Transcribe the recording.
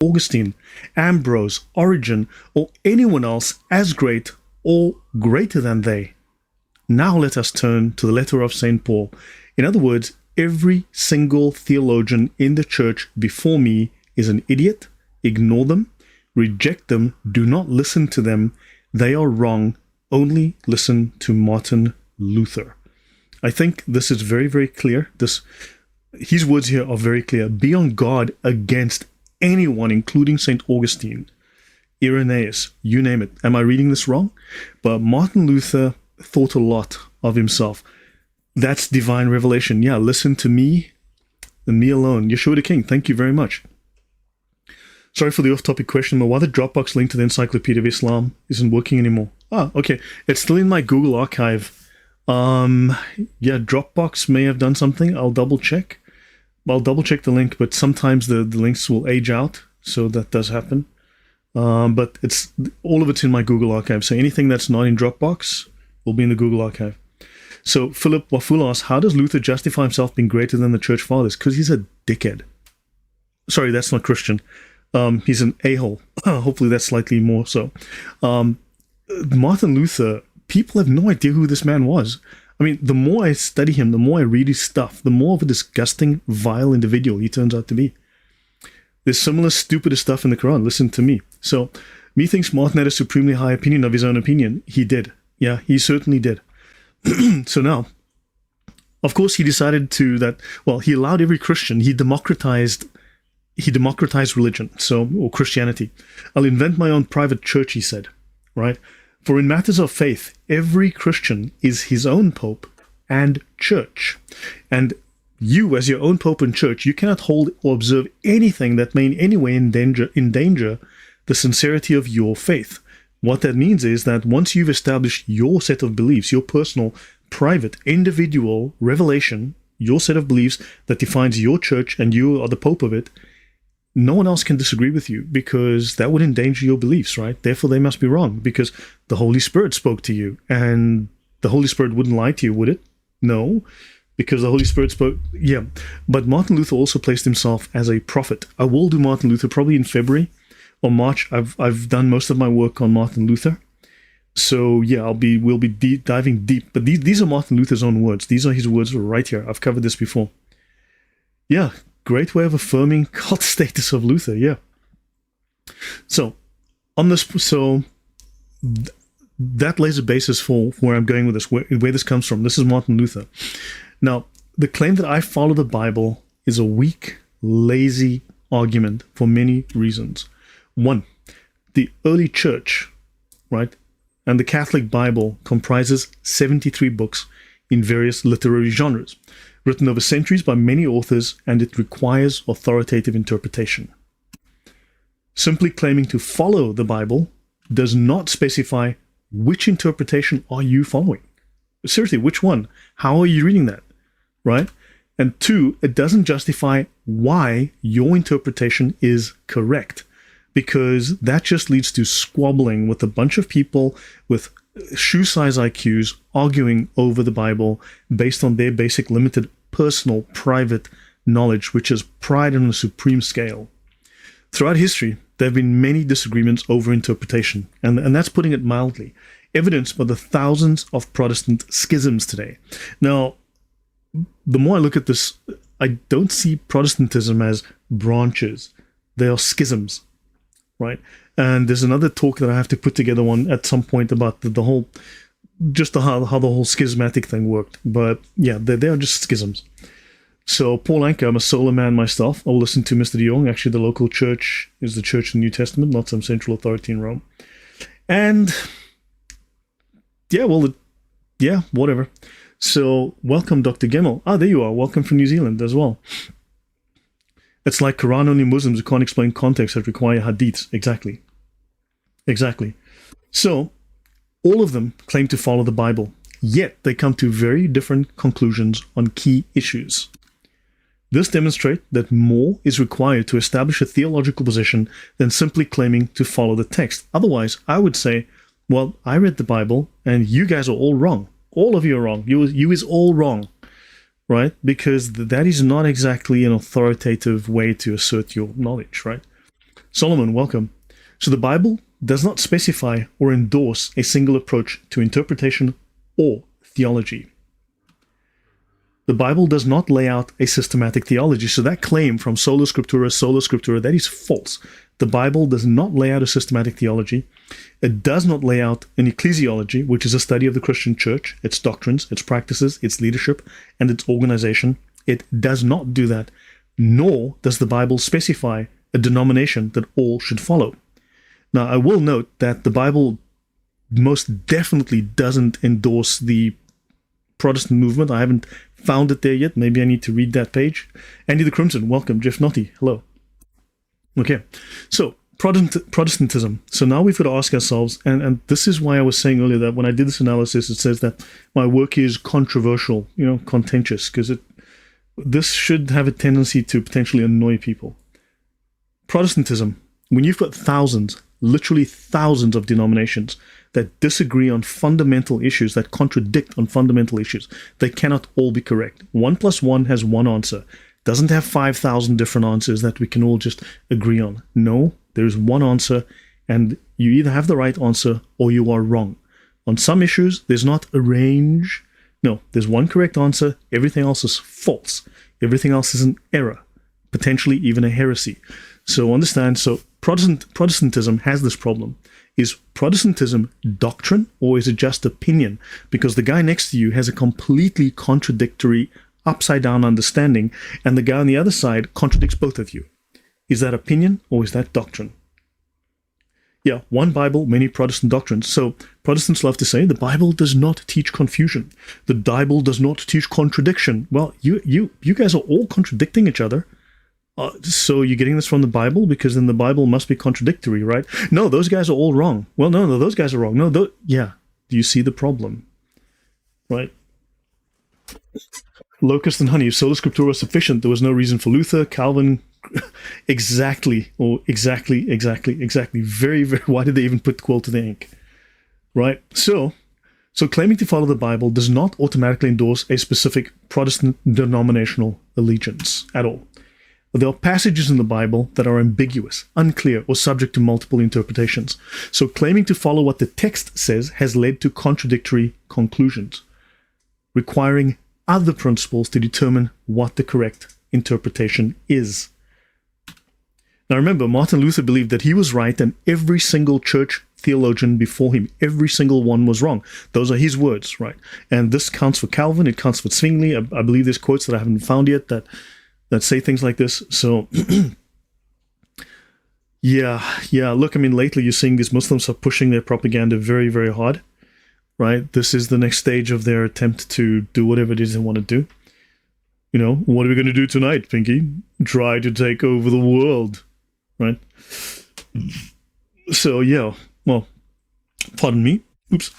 Augustine, Ambrose, Origen, or anyone else as great or greater than they. Now let us turn to the letter of St. Paul. In other words, every single theologian in the church before me is an idiot. Ignore them, reject them, do not listen to them. They are wrong. Only listen to Martin Luther. I think this is very, very clear. His words here are very clear. Be on guard against anyone, including St. Augustine, Irenaeus, you name it. Am I reading this wrong? But Martin Luther thought a lot of himself. That's divine revelation. Yeah, listen to me and me alone. Yeshua the King, thank you very much. Sorry for the off-topic question, but why the Dropbox link to the Encyclopedia of Islam isn't working anymore? Ah, okay. It's still in my Google archive. Yeah, Dropbox may have done something. I'll double check. I'll double check the link, but sometimes the links will age out, so that does happen. But all of it's in my Google archive, so anything that's not in Dropbox will be in the Google archive. So Philip Wafula asks, how does Luther justify himself being greater than the Church Fathers? Because he's a dickhead. Sorry, that's not Christian. He's an a-hole. Hopefully that's slightly more so. Martin Luther, people have no idea who this man was. I mean, the more I study him, the more I read his stuff, the more of a disgusting, vile individual he turns out to be. There's similar stupid stuff in the Quran. Listen to me. So, methinks Martin had a supremely high opinion of his own opinion. He did. Yeah, he certainly did. So now, of course, he decided he allowed every Christian, he democratized religion, or Christianity. I'll invent my own private church, he said, right? For in matters of faith, every Christian is his own pope and church. And you, as your own pope and church, you cannot hold or observe anything that may in any way endanger the sincerity of your faith. What that means is that once you've established your set of beliefs, your personal, private, individual revelation, your set of beliefs that defines your church and you are the pope of it, no one else can disagree with you, because that would endanger your beliefs, right? Therefore, they must be wrong, because the Holy Spirit spoke to you, and the Holy Spirit wouldn't lie to you, would it? No, because the Holy Spirit spoke. Yeah, but Martin Luther also placed himself as a prophet. I will do Martin Luther probably in February or March. I've done most of my work on Martin Luther, so yeah, we'll be diving deep. But these are Martin Luther's own words. These are his words right here. I've covered this before. Yeah. Great way of affirming cult status of Luther, yeah. So, that lays a basis for where I'm going with this, where this comes from. This is Martin Luther. Now, the claim that I follow the Bible is a weak, lazy argument for many reasons. One, the early church, right, and the Catholic Bible comprises 73 books in various literary genres, written over centuries by many authors, and it requires authoritative interpretation. Simply claiming to follow the Bible does not specify which interpretation are you following. Seriously, which one? How are you reading that? Right? And two, it doesn't justify why your interpretation is correct, because that just leads to squabbling with a bunch of people with shoe-size IQs arguing over the Bible based on their basic limited personal private knowledge, which is pride on a supreme scale. Throughout history, there have been many disagreements over interpretation, and that's putting it mildly, evidenced by the thousands of Protestant schisms today. Now, the more I look at this, I don't see Protestantism as branches. They are schisms, right? And there's another talk that I have to put together at some point about the whole, just how the whole schismatic thing worked. But yeah, they are just schisms. So Paul Anka, I'm a Sola man myself. I'll listen to Mr. de Jong. Actually, the local church is the Church of the New Testament, not some central authority in Rome. And yeah, whatever. So welcome, Dr. Gemmel. Ah, there you are. Welcome from New Zealand as well. It's like Quran-only Muslims who can't explain context that require hadiths. Exactly. So, all of them claim to follow the Bible, yet they come to very different conclusions on key issues. This demonstrates that more is required to establish a theological position than simply claiming to follow the text. Otherwise, I would say, well, I read the Bible, and you guys are all wrong. All of you are wrong. You is all wrong. Right? Because that is not exactly an authoritative way to assert your knowledge, right? Solomon, welcome. So the Bible does not specify or endorse a single approach to interpretation or theology. The Bible does not lay out a systematic theology. So that claim from Sola Scriptura, that is false. The Bible does not lay out a systematic theology. It does not lay out an ecclesiology, which is a study of the Christian church, its doctrines, its practices, its leadership, and its organization. It does not do that, nor does the Bible specify a denomination that all should follow. Now, I will note that the Bible most definitely doesn't endorse the Protestant movement. I haven't found it there yet. Maybe I need to read that page. Andy the Crimson, welcome. Jeff Notty, hello. Okay, so Protestantism. So now we've got to ask ourselves, and this is why I was saying earlier that when I did this analysis, it says that my work is controversial, contentious, because this should have a tendency to potentially annoy people. Protestantism, when you've got thousands, literally thousands of denominations that disagree on fundamental issues, that contradict on fundamental issues, they cannot all be correct. 1 + 1 has one answer. Doesn't have 5,000 different answers that we can all just agree on. No, there's one answer, and you either have the right answer or you are wrong. On some issues, there's not a range. No, there's one correct answer. Everything else is false. Everything else is an error, potentially even a heresy. So understand, Protestantism has this problem. Is Protestantism doctrine, or is it just opinion? Because the guy next to you has a completely contradictory, upside-down understanding, and the guy on the other side contradicts both of you. Is that opinion, or is that doctrine? Yeah, one Bible, many Protestant doctrines. So Protestants love to say the Bible does not teach confusion. The Bible does not teach contradiction. Well, you guys are all contradicting each other. So you're getting this from the Bible, because then the Bible must be contradictory, right? No, those guys are all wrong. Well, no, those guys are wrong. No, yeah. Do you see the problem? Right? Locust and honey. If sola scriptura was sufficient, there was no reason for Luther, Calvin. Exactly. Very, very. Why did they even put quill to the ink? Right? So claiming to follow the Bible does not automatically endorse a specific Protestant denominational allegiance at all. There are passages in the Bible that are ambiguous, unclear, or subject to multiple interpretations. So claiming to follow what the text says has led to contradictory conclusions, requiring other principles to determine what the correct interpretation is. Now remember, Martin Luther believed that he was right and every single church theologian before him, every single one was wrong. Those are his words, right? And this counts for Calvin, it counts for Zwingli. I believe there's quotes that I haven't found yet that say things like this. So, yeah. Look, lately you're seeing these Muslims are pushing their propaganda very, very hard, right? This is the next stage of their attempt to do whatever it is they want to do. What are we going to do tonight, Pinky? Try to take over the world, right? So, yeah, well, pardon me. Oops.